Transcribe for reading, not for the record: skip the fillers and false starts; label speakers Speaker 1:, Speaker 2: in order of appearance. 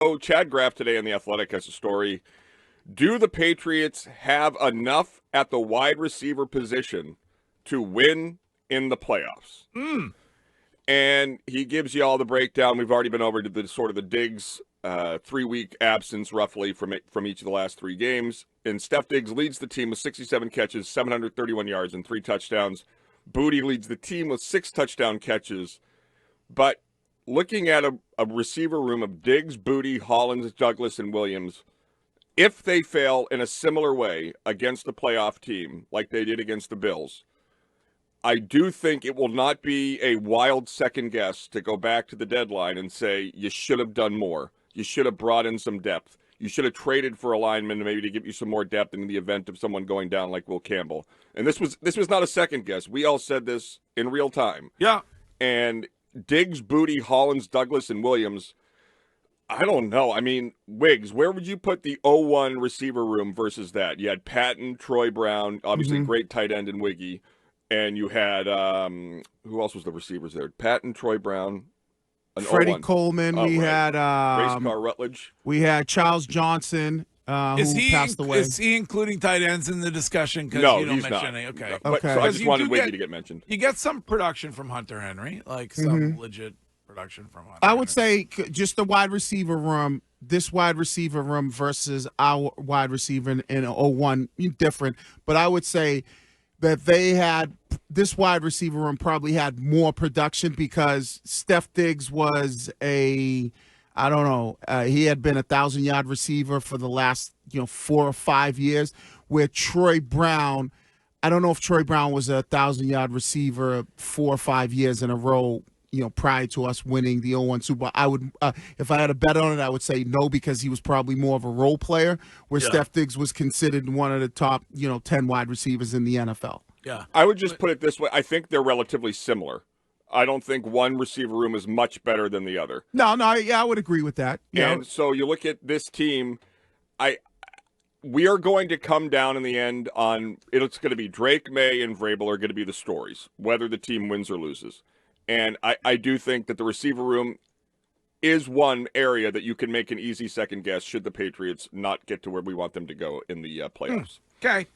Speaker 1: Oh, Chad Graff today on The Athletic has a story. Do the Patriots have enough at the wide receiver position to win in the playoffs? And he gives you all the breakdown. We've already been over to the sort of the Diggs 3-week absence roughly from each of the last 3 games. And Steph Diggs leads the team with 67 catches, 731 yards, and 3 touchdowns. Booty leads the team with 6 touchdown catches. But looking at a receiver room of Diggs, Booty, Hollins, Douglas, and Williams, if they fail in a similar way against a playoff team like they did against the Bills, I do think it will not be a wild second guess to go back to the deadline and say you should have done more. You should have brought in some depth. You should have traded for a lineman maybe to give you some more depth in the event of someone going down like Will Campbell. And this was not a second guess. We all said this in real time.
Speaker 2: Yeah.
Speaker 1: And Diggs, Booty, Hollins, Douglas, and Williams, I don't know. I mean, Wiggs, where would you put the 0-1 receiver room versus that? You had Patton, Troy Brown, obviously great tight end in Wiggy. And you had, who else was the receivers there? Patton, Troy Brown,
Speaker 3: Freddie
Speaker 1: 0-1.
Speaker 3: Coleman.
Speaker 1: Oh,
Speaker 3: we
Speaker 1: right.
Speaker 3: had
Speaker 1: Race Car Rutledge.
Speaker 3: We had Charles Johnson, who passed away.
Speaker 2: Is he including tight ends in the discussion? Because
Speaker 1: No,
Speaker 2: you don't
Speaker 1: he's
Speaker 2: mention
Speaker 1: not.
Speaker 2: any. Okay.
Speaker 1: No. But, so I just wanted Wiggy to get mentioned.
Speaker 2: You get some production from Hunter Henry, like some legit production from Hunter
Speaker 3: I would
Speaker 2: Henry.
Speaker 3: say just the wide receiver room, this wide receiver room versus our wide receiver in 0-1, different. But I would say that this wide receiver room probably had more production because Steph Diggs was he had been 1,000-yard receiver for the last 4 or 5 years, where Troy Brown, I don't know if Troy Brown was a 1,000-yard receiver 4 or 5 years in a row, prior to us winning the 0-1 Super Bowl. I would, if I had a bet on it, I would say no, because he was probably more of a role player, where Steph Diggs was considered one of the top, 10 wide receivers in the NFL.
Speaker 2: Yeah.
Speaker 1: I would just put it this way. I think they're relatively similar. I don't think one receiver room is much better than the other.
Speaker 3: No, I would agree with that.
Speaker 1: And so you look at this team, we are going to come down in the end on, it's going to be Drake, May, and Vrabel are going to be the stories, whether the team wins or loses. And I do think that the receiver room is one area that you can make an easy second guess should the Patriots not get to where we want them to go in the playoffs.
Speaker 2: Okay.